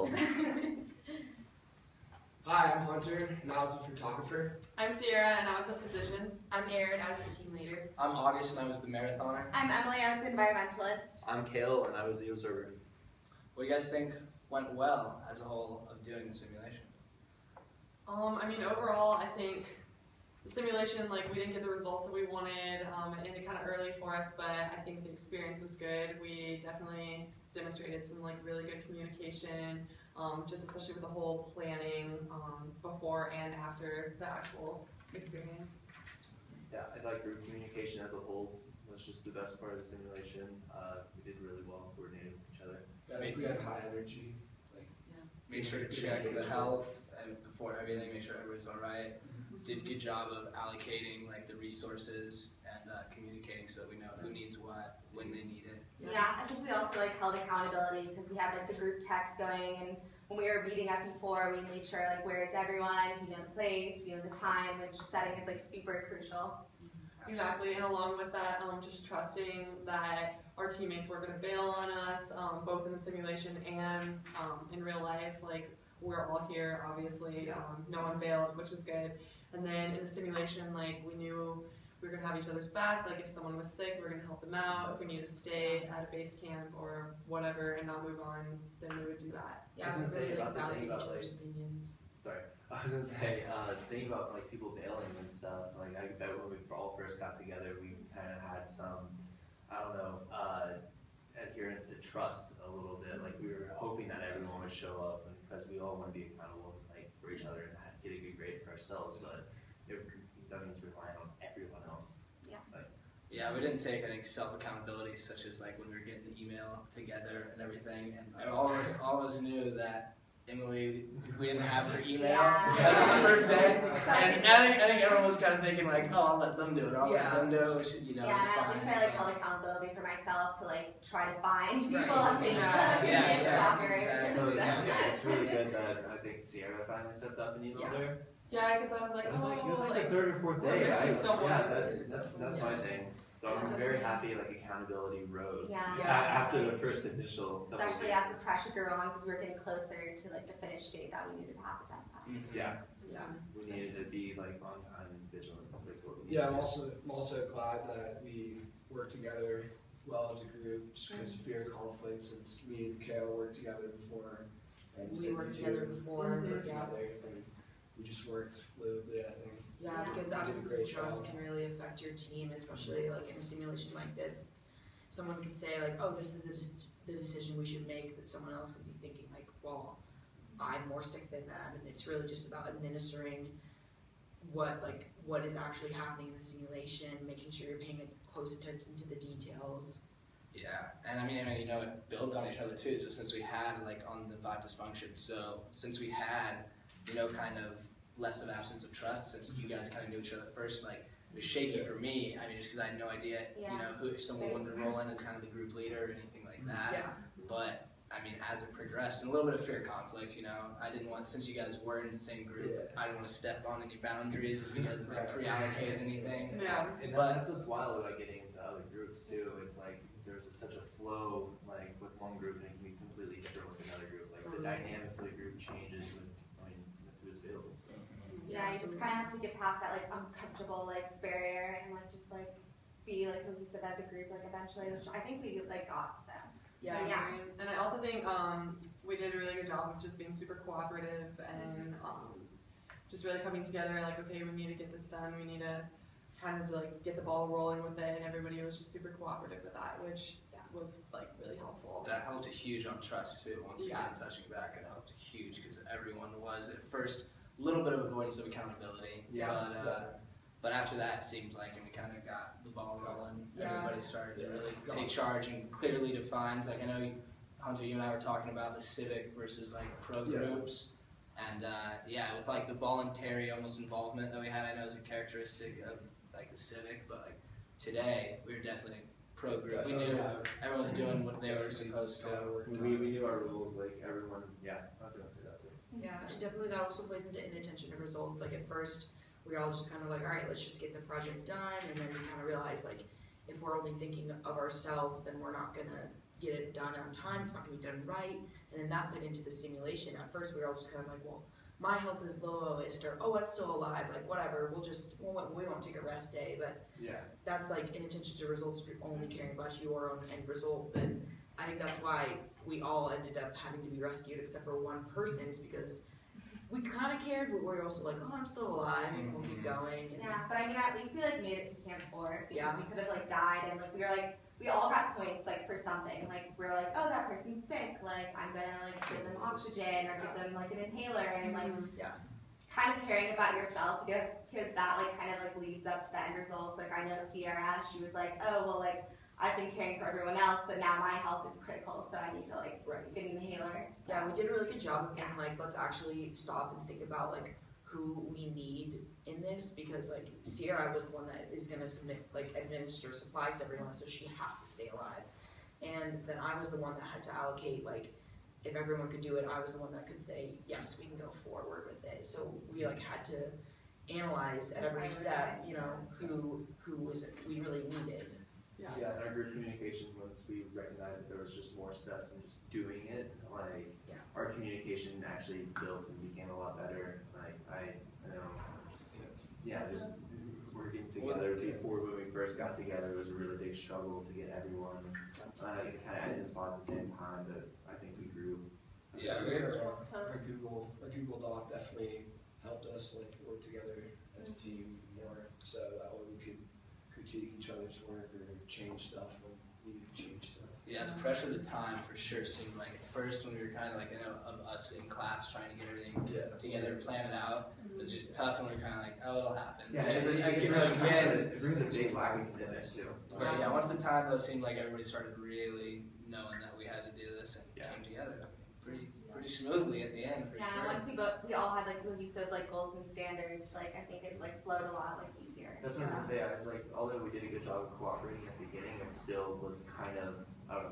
cool. Hi, I'm Hunter, and I was a photographer. I'm Sierra, and I was the physician. I'm Erin, I was the team leader. I'm August, and I was the marathoner. I'm Emily, I was the environmentalist. I'm Kale, and I was the observer. What do you guys think went well as a whole of doing the simulation? I mean, overall, I think the simulation, we didn't get the results that we wanted. It ended kind of early for us, but I think the experience was good. We definitely demonstrated some really good communication, just especially with the whole planning before and after the actual experience. Yeah, I like group communication as a whole was just the best part of the simulation. We did really well coordinating with each other. I think we had high energy. Made sure to check the health and before everything, make sure everybody's all right. Did a good job of allocating the resources and communicating so we know who needs what, when they need it. Yeah, I think we also held accountability because we had the group text going, and when we were meeting up before, we made sure where is everyone, do you know the place, do you know the time, which setting is super crucial. Exactly, and along with that, just trusting that our teammates were going to bail on us, both in the simulation and in real life. We're all here, obviously. No one bailed, which was good. And then in the simulation, we knew we were going to have each other's back. If someone was sick, we were going to help them out. If we needed to stay at a base camp or whatever and not move on, then we would do that. Yeah, I was gonna say about the value thing each about other's opinions. sorry, I was gonna say the thing about people bailing and stuff. I bet when we all first got together, we kind of had some, I don't know, adherence to trust a little bit. We were hoping that everyone would show up because we all want to be accountable for each other and get a good grade for ourselves. But that means relying on everyone else. Yeah, we didn't take, self-accountability, such as when we were getting the email together and everything, and all of us knew that Emily, we didn't have her email on the first day, and I think everyone was kind of thinking oh, I'll let them do it, I'll let them do it, which, yeah, is and fine. at least I held accountability for myself to try to find people Right. on Facebook and stalkers. Exactly. So it's really good that I think Sierra finally stepped up and emailed her. Yeah, because I was It was the third or fourth we're day, missing right? someone. Yeah, that's my thing. So I'm very happy accountability rose Yeah. after the first initial couple Especially days. as the pressure grew on because we were getting closer to the finish date that we needed to have it done by. Yeah, Yeah. we needed to be on time and vigilant. Yeah, I'm also glad that we worked together well as a group, just because of fear of conflict, since me and Kale worked together before. And We Sydney worked too. together before. We worked Yeah. together, and we just worked fluidly, I think. Yeah, Yeah. because You did a absence great of trust job. can really affect your team, especially in a simulation like this. Someone could say oh, this is the decision we should make, but someone else could be thinking well, I'm more sick than them, and it's really just about administering what is actually happening in the simulation, making sure you're paying close attention to the details. Yeah, and it builds on each other too. So since we had on the 5 dysfunctions, since we had kind of less of absence of trust, since you guys kind of knew each other first, it was shaky for me. Just because I had no idea, who if someone wanted to roll in as kind of the group leader or anything like that. Yeah. But as it progressed, and a little bit of fear conflict, I didn't want, since you guys were in the same group, I didn't want to step on any boundaries if you guys had pre-allocated anything. Yeah. And that's what's wild about getting into other groups too. It's there's such a flow with one group and it can be completely different with another group. The dynamics of the group changes with who's available. So. Yeah, you just kind of have to get past that uncomfortable barrier and just be cohesive as a group eventually, which I think we got so. Yeah, I agree. And I also think we did a really good job of just being super cooperative and just really coming together. Okay, we need to get this done. We need to kind of get the ball rolling with it, and everybody was just super cooperative with that, which was really helpful. That helped a huge on trust too. Once again, touching back, it helped huge because everyone was at first a little bit of avoidance of accountability. But after that, it seemed and we kind of got the ball rolling. Everybody started to really take charge and clearly defines. I know, Hunter, you and I were talking about the civic versus pro groups. And with the voluntary almost involvement that we had, I know is a characteristic of the civic, but today we were definitely pro group. We knew everyone was doing what they were supposed to. We knew our rules, everyone. Yeah, I was gonna say that too. Yeah, and definitely that also plays into inattention to results. At first, we all just kind of all right, let's just get the project done, and then we kind of realize if we're only thinking of ourselves, then we're not gonna get it done on time. It's not gonna be done right, And then that led into the simulation. At first we were all just kind of like, well, my health is the lowest, or oh, I'm still alive, like whatever, we won't take a rest day. But that's like in attention to results if you're only caring about your own end result. But I think that's why we all ended up having to be rescued except for one person, is because we kind of cared, but we were also like, oh, I'm still alive, and we'll keep going. And yeah, but I mean, at least we like made it to Camp 4 because Yeah. we could have like died, and like we were like, we all got points like for something. Like we're like, oh, that person's sick. Like I'm gonna like give them oxygen or give them like an inhaler, and like kind of caring about yourself because that like kind of like leads up to the end results. Like I know Sierra, she was like, oh well, like I've been caring for everyone else, but now my health is critical, so I need to like get an inhaler. So. Yeah, we did a really good job of being like, let's actually stop and think about like who we need in this, because like Sierra was the one that is gonna administer supplies to everyone, so she has to stay alive. And then I was the one that had to allocate, like, if everyone could do it, I was the one that could say, yes, we can go forward with it. So we like had to analyze at every step, you know, who was we really needed. Yeah, in our group communications, once we recognized that there was just more steps than just doing it, like our communication actually built and became a lot better. Like I know, just working together before when we first got together was a really big struggle to get everyone kind of at the spot at the same time. But I think we grew. Yeah, our Google Doc definitely helped us like work together as a team more, so that way we could critique each other's work or change stuff when we needed to change stuff. Yeah, the pressure of the time for sure seemed like at first when we were kind of like of us in class trying to get everything together, plan it out, it was just tough, and we were kind of like, oh, it'll happen. Yeah, it brings a big lack of commitment too. But yeah, once the time though seemed like everybody started really knowing that we had to do this and came together pretty smoothly at the end for sure. Once we all had like cohesive like goals and standards, like I think it like flowed a lot like easier. That's what I was gonna say. I was like, although we did a good job of cooperating at the beginning, it still was kind of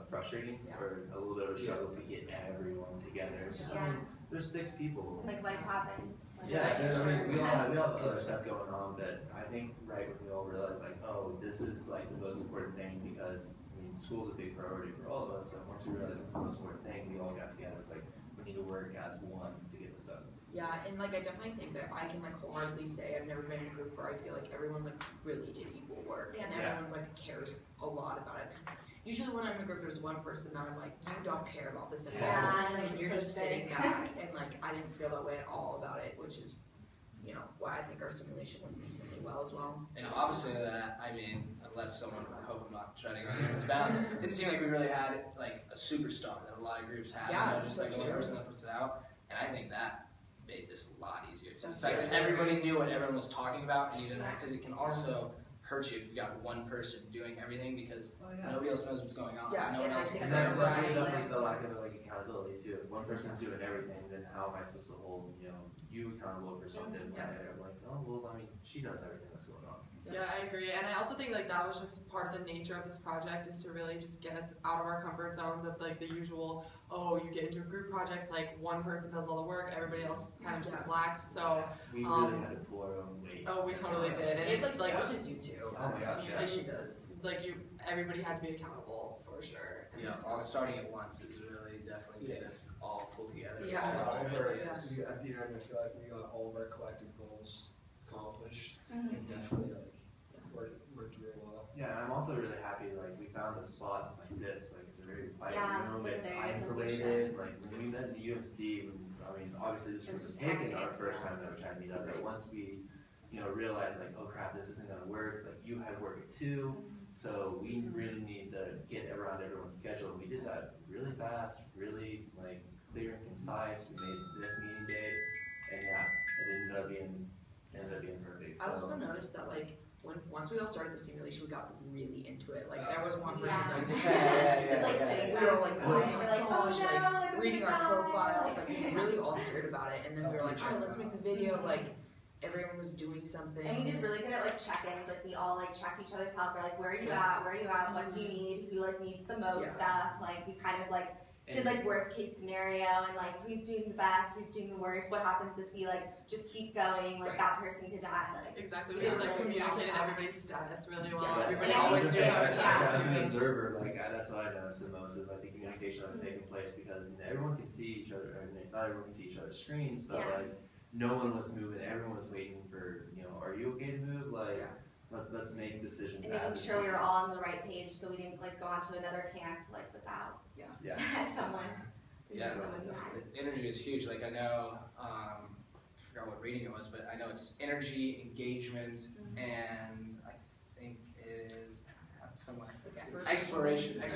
frustrating or a little bit of a struggle to get everyone together. It's just, I mean, there's 6 people. Like life happens. Like, We all have other stuff going on, but I think right when we all realized like, oh, this is like the most important thing, because I mean, school's a big priority for all of us. So once we realized it's the most important thing, we all got together. It's like we need to work as one to get this done. Yeah, and like I definitely think that I can like wholeheartedly say I've never been in a group where I feel like everyone like really did equal work and everyone's like cares a lot about it. Cause usually when I'm in a group, there's one person that I'm like, you don't care about this at all, and you're just sitting back, and like I didn't feel that way at all about it, which is, you know, why I think our simulation went decently well as well. And opposite of that, I mean, unless someone, I hope I'm not treading on anyone's bounds, it didn't seem like we really had like a superstar that a lot of groups have. Yeah, you know, just like one person that puts it out, and I think that made this a lot easier. It's like everybody knew what everyone was talking about, and you didn't have, because it can also hurt you if you got one person doing everything, because nobody else knows what's going on. Yeah, no one else. and And that brings up with the lack of like accountability too. If one person's doing everything, then how am I supposed to hold you accountable for something? Yeah. I'm like, oh well, I mean, she knows everything that's going on. Yeah, I agree. And I also think like that was just part of the nature of this project, is to really just get us out of our comfort zones of like the usual, oh, you get into a group project, like one person does all the work, everybody else kind of just slacks. So We really had to pull our own weight. oh, we totally did. And It like forces you to. Oh my gosh, yeah. Simulation does. like everybody had to be accountable for sure. And Yeah, this- all starting at once is really definitely made us all pull together. Yeah. All At of the it end, is. I feel like we got all of our collective goals accomplished, Mhm. and definitely like worked really well. Yeah, and I'm also really happy like we found a spot like this. Like it's a very quiet room. it's It's very isolated. Like when we met in the UMC, I mean, obviously this was taken our first time that we're trying to meet up. But once we, realized like, oh crap, this isn't gonna work. Like you had work too, so we really need to get around everyone's schedule. We did that really fast, really like clear and concise. We made this meeting day, and yeah, it ended up being perfect. I So, also noticed that like once we all started the simulation, we got really into it. Like there was one person Yeah. like this. Just like sitting We back were like, and oh quiet. my We're like, gosh, oh no, like I'm reading gonna our die. profiles, like we really all cared about it. And then we were like, all right, let's make the video. Like everyone was doing something. And we did really good at like check-ins. Like we all like checked each other's health. We're like, where are you at? Where are you at? What do you need? Who like needs the most stuff? Like we kind of like did like worst case scenario and like who's doing the best, who's doing the worst, what happens if we like just keep going, like that person could die, like. Exactly, we just like communicated everybody's status really well. Yeah, Everybody yeah, always yeah, knew yeah, our yeah. tasks. As an observer, like that's what I noticed the most is like the communication that was taking place because everyone can see each other. I mean, not everyone can see each other's screens, but Yeah. like no one was moving. Everyone was waiting for are you okay to move? Like let's make decisions. And making sure we were all on the right page, so we didn't like go on to another camp like without someone. Yeah, someone who had. energy is huge. Like I know, I forgot what reading it was, but I know it's energy, engagement, and I think it is somewhere exploration. That's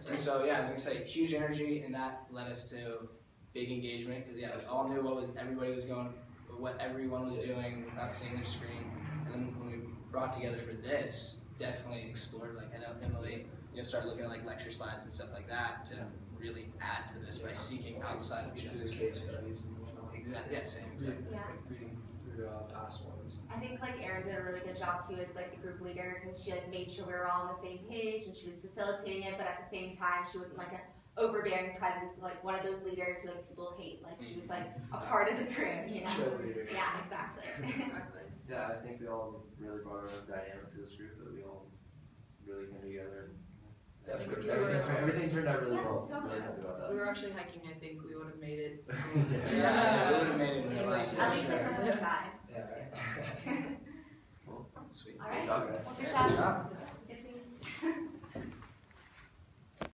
And right. so yeah, I was gonna say huge energy, and that led us to big engagement because we all knew what everyone was doing without seeing their screen. And then when we brought together for this, definitely explored. Like I know Emily, started looking at like lecture slides and stuff like that to really add to this by seeking outside of just the case studies and whatnot. Exactly. Yeah, same. Exactly. Yeah. Like reading through past ones. I think like Erin did a really good job too as like the group leader because she like made sure we were all on the same page and she was facilitating it, but at the same time she wasn't like a overbearing presence, like one of those leaders who like people hate. Like she was like a part of the group, Show leader. Yeah, exactly. Exactly. Yeah, I think we all really brought our own dynamics to this group that we all really came together and Definitely. everything turned out really Yeah, well. totally. Really happy about that. We were actually hiking, I think we would have made it. Yeah, it would have made it in real life. At least everyone was fine. Yeah. Sweet. All right. Good job, guys. Well, good Good job. job.